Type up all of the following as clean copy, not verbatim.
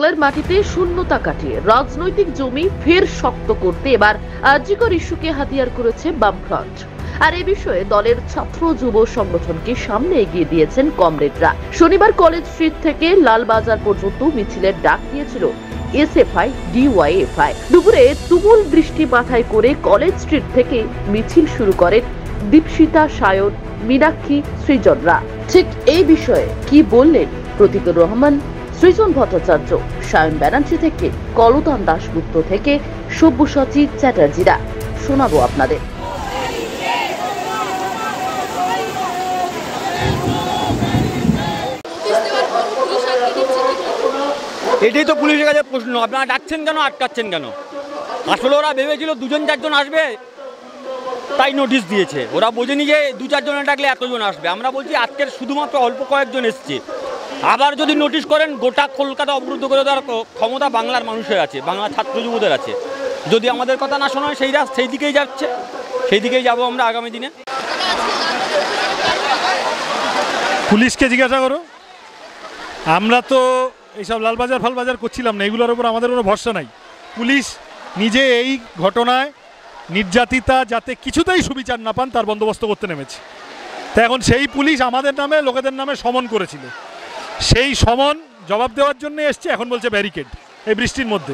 দলের মাটিতে শূন্যতা কাটিয়ে রাজনৈতিক জমি ফের শক্ত করতে এবার আরজিকর ইস্যুকে হাতিয়ার করেছে বামফ্রন্ট। আর এ বিষয়ে দলের ছাত্র যুব সংগঠনকে সামনে এগিয়ে দিয়েছেন কমরেডরা। শনিবার কলেজ স্ট্রিট থেকে লালবাজার পর্যন্ত মিছিলের ডাক দিয়েছিল এসএফআই ডিওয়াইএফআই। দুপুরে তুমুল বৃষ্টি মাথায় করে কলেজ স্ট্রিট থেকে মিছিল শুরু করেন দীপশিতা, সায়ন, মীনাক্ষী, সৃজনরা। ঠিক এই বিষয়ে কি বললেন প্রতীকুর রহমান, সৃজন ভট্টাচার্য, সায়ন ব্যানার্জি থেকে কলতান দাশগুপ্ত থেকে সব্যসাচী চ্যাটার্জিরা, শোনাবো আপনাদের। এটাই তো পুলিশের কাছে প্রশ্ন, আপনারা ডাকছেন কেন, আটকাচ্ছেন কেন? আসলে ওরা ভেবেছিল 2-4 জন আসবে তাই নোটিশ দিয়েছে। ওরা বোঝেনি যে 2-4 জনে ডাকলে এতজন আসবে। আমরা বলছি আজকের শুধুমাত্র অল্প কয়েকজন এসছে। আবার যদি নোটিশ করেন গোটা কলকাতা অবরুদ্ধ করে দেওয়ার ক্ষমতা বাংলার মানুষের আছে, বাংলার ছাত্র যুবদের আছে। যদি আমাদের কথা না শোনা হয় সেই দিকেই যাচ্ছে, সেই দিকেই যাবো আমরা আগামী দিনে। পুলিশকে জিজ্ঞাসা করো, আমরা তো এইসব লালবাজার ফালবাজার করছিলাম না, এগুলোর উপর আমাদের কোনো ভরসা নাই। পুলিশ নিজে এই ঘটনায় নির্যাতিতা যাতে কিছুতেই সুবিচার না পান তার বন্দোবস্ত করতে নেমেছে। তা এখন সেই পুলিশ আমাদের নামে, লোকেদের নামে সমন করেছিল, সেই সমন জবাব দেওয়ার জন্য এসছে। এখন বলছে ব্যারিকেড, এই বৃষ্টির মধ্যে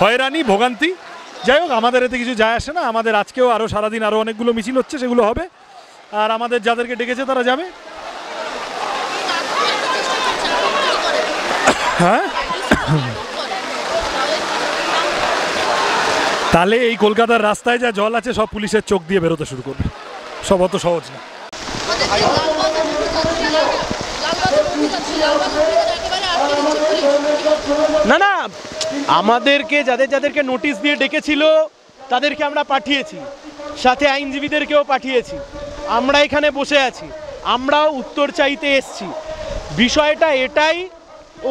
হয়রানি ভোগান্তি। যাই হোক, আমাদের এতে কিছু যায় আসে না। আমাদের আজকেও আরও সারাদিন আরও অনেকগুলো মিছিল হচ্ছে, সেগুলো হবে। আর আমাদের যাদেরকে ডেকেছে তারা যাবে। হ্যাঁ, তাহলে এই কলকাতার রাস্তায় যা জল আছে সব পুলিশের চোখ দিয়ে বেরোতে শুরু করবে। সব অত সহজ না। না না, আমাদেরকে যাদেরকে নোটিশ দিয়ে ডেকেছিল তাদেরকে আমরা পাঠিয়েছি, সাথে আইনজীবীদেরকেও পাঠিয়েছি। আমরা এখানে বসে আছি, আমরাও উত্তর চাইতে এসছি। বিষয়টা এটাই,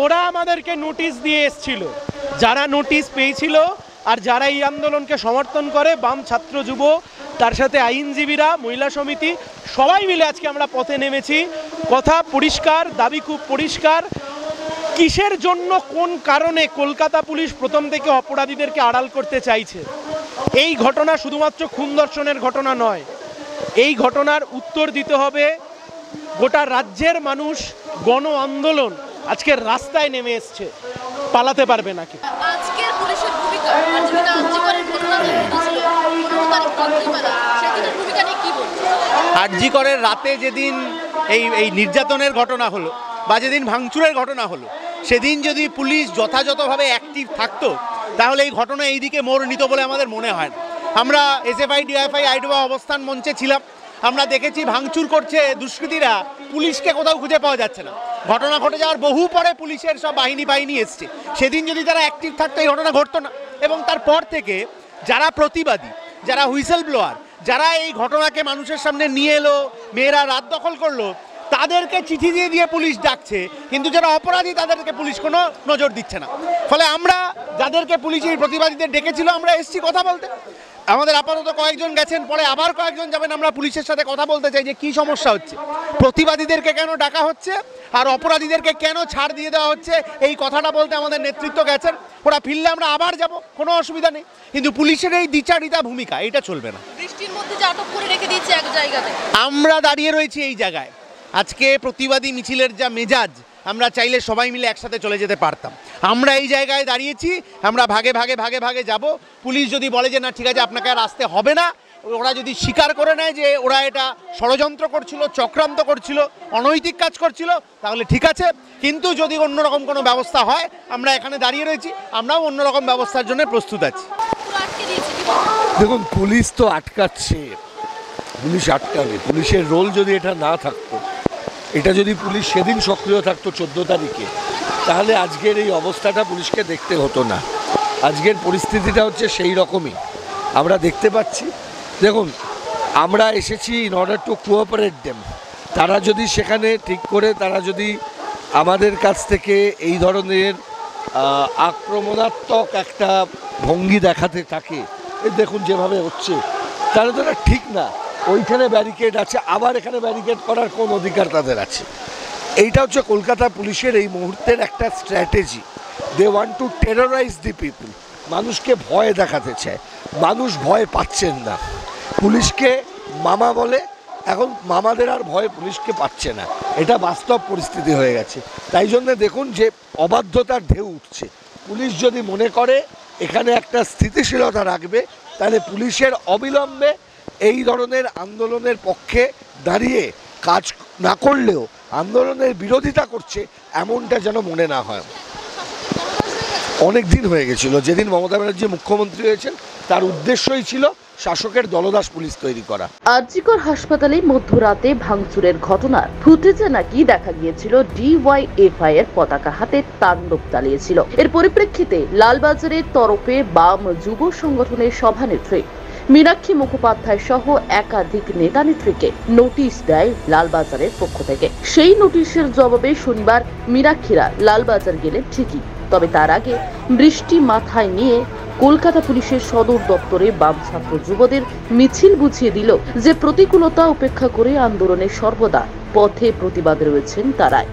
ওরা আমাদেরকে নোটিশ দিয়ে এসছিল। যারা নোটিশ পেয়েছিল আর যারা এই আন্দোলনকে সমর্থন করে, বাম ছাত্র যুব, তার সাথে আইনজীবীরা, মহিলা সমিতি, সবাই মিলে আজকে আমরা পথে নেমেছি। কথা পরিষ্কার, দাবি খুব পরিষ্কার। কিসের জন্য, কোন কারণে কলকাতা পুলিশ প্রথম থেকে অপরাধীদেরকে আড়াল করতে চাইছে? এই ঘটনা শুধুমাত্র খুন ধর্ষণের ঘটনা নয়, এই ঘটনার উত্তর দিতে হবে। গোটা রাজ্যের মানুষ গণ আন্দোলন আজকের রাস্তায় নেমে এসছে, পালাতে পারবে নাকি? আরজি করের রাতে যেদিন এই নির্যাতনের ঘটনা হলো বা যেদিন ভাঙচুরের ঘটনা হলো, সেদিন যদি পুলিশ যথাযথভাবে অ্যাক্টিভ থাকতো তাহলে এই ঘটনা এই দিকে মোড় নিত বলে আমাদের মনে হয় না। আমরা এসএফআই ডিওয়াইএফআই আইডোয়া অবস্থান মঞ্চে ছিলাম, আমরা দেখেছি ভাঙচুর করছে দুষ্কৃতীরা, পুলিশকে কোথাও খুঁজে পাওয়া যাচ্ছে না। ঘটনা ঘটে যাওয়ার বহু পরে পুলিশের সব বাহিনী এসছে। সেদিন যদি তারা অ্যাক্টিভ থাকতো এই ঘটনা ঘটতো না। এবং তারপর থেকে যারা প্রতিবাদী, যারা হুইসেল ব্লোয়ার, যারা এই ঘটনাকে মানুষের সামনে নিয়ে এলো, মেয়েরা রাত দখল করলো, তাদেরকে চিঠি দিয়ে পুলিশ ডাকছে, কিন্তু যারা অপরাধী তাদেরকে পুলিশ কোনো নজর দিচ্ছে না। ফলে আমরা যাদেরকে পুলিশ এই প্রতিবাদীদের ডেকেছিল, আমরা এসছি কথা বলতে। আমাদের আপাতত কয়েকজন গেছেন, পরে আবার কয়েকজন যাবেন। আমরা পুলিশের সাথে কথা বলতে চাই যে কী সমস্যা হচ্ছে, প্রতিবাদীদেরকে কেন ডাকা হচ্ছে আর অপরাধীদেরকে কেন ছাড় দিয়ে দেওয়া হচ্ছে, এই কথাটা বলতে আমাদের নেতৃত্ব গেছেন। ওরা ফিরলে আমরা আবার যাব, কোনো অসুবিধা নেই। কিন্তু পুলিশের এই দ্বিচারিতা ভূমিকা, এটা চলবে না। বৃষ্টির মধ্যে যে আটক করে রেখে দিয়েছে এক জায়গাতে, আমরা দাঁড়িয়ে রয়েছি এই জায়গায়। আজকে প্রতিবাদী মিছিলের যা মেজাজ, আমরা চাইলে সবাই মিলে একসাথে চলে যেতে পারতাম। আমরা এই জায়গায় দাঁড়িয়েছি, আমরা ভাগে ভাগে যাব। পুলিশ যদি বলে যে না ঠিক আছে আপনাকে আর আসতে হবে না, ওরা যদি স্বীকার করে নেয় যে ওরা এটা ষড়যন্ত্র করছিল, চক্রান্ত করছিল, অনৈতিক কাজ করছিল, তাহলে ঠিক আছে। কিন্তু যদি অন্যরকম কোনো ব্যবস্থা হয়, আমরা এখানে দাঁড়িয়ে রয়েছি, আমরাও অন্যরকম ব্যবস্থার জন্য প্রস্তুত আছি। দেখুন, পুলিশ তো আটকাচ্ছে, পুলিশ আটকাবে। পুলিশের রোল যদি এটা না থাকতো, এটা যদি পুলিশ সেদিন সক্রিয় থাকতো 14 তারিখে, তাহলে আজকের এই অবস্থাটা পুলিশকে দেখতে হতো না। আজকের পরিস্থিতিটা হচ্ছে সেই রকমই আমরা দেখতে পাচ্ছি। দেখুন, আমরা এসেছি in order to cooperate them. তারা যদি সেখানে ঠিক করে, তারা যদি আমাদের কাছ থেকে এই ধরনের আক্রমণাত্মক একটা ভঙ্গি দেখাতে থাকে, দেখুন যেভাবে হচ্ছে, তাহলে তো এটা ঠিক না। ওইখানে ব্যারিকেড আছে, আবার এখানে ব্যারিকেড করার কোন অধিকার তাদের আছে? এইটা হচ্ছে কলকাতা পুলিশের এই মুহূর্তের একটা strategy, they want to terrorize the people. মানুষকে ভয় দেখাতে চায়, মানুষ ভয় পাচ্ছেন না। পুলিশকে মামা বলে, এখন মামাদের আর ভয় পুলিশকে পাচ্ছে না, এটা বাস্তব পরিস্থিতি হয়ে গেছে। তাই জন্য দেখুন যে অবাধ্যতার ঢেউ উঠছে। পুলিশ যদি মনে করে এখানে একটা স্থিতিশীলতা রাখবে, তাহলে পুলিশের অবিলম্বে এই ধরনের আন্দোলনের পক্ষে দাঁড়িয়ে কাজ না করলেও আন্দোলনের বিরোধিতা করছে এমনটা যেন মনে না হয়। অনেক দিন হয়ে গেছিল, যেদিন মমতা ব্যানার্জি মুখ্যমন্ত্রী হয়েছেন তার উদ্দেশ্যই ছিল শাসকের দলদাস পুলিশ তৈরি করা। আরজিকর হাসপাতালে মধ্যরাতে ভাঙচুরের ঘটনার ফুটেজে নাকি দেখা গিয়েছিল ডিওয়াইএফআই এর পতাকা হাতে তাণ্ডব চালিয়েছিল। এর পরিপ্রেক্ষিতে লালবাজারের তরফে বাম যুব সংগঠনের সভানেত্রী মীনাক্ষী মুখোপাধ্যায় সহ একাধিক নেতা নেত্রীকে নোটিশ দেয় লালবাজারের পক্ষ থেকে। সেই নোটিশের জবাবে শনিবার মীনাক্ষীরা লালবাজার গেলেন ঠিকই, তবে তার আগে বৃষ্টি মাথায় নিয়ে কলকাতা পুলিশের সদর দপ্তরে বাম ছাত্র যুবদের মিছিল বুঝিয়ে দিল যে প্রতিকূলতা উপেক্ষা করে আন্দোলনের সর্বদা পথে প্রতিবাদ রয়েছেন তারাই।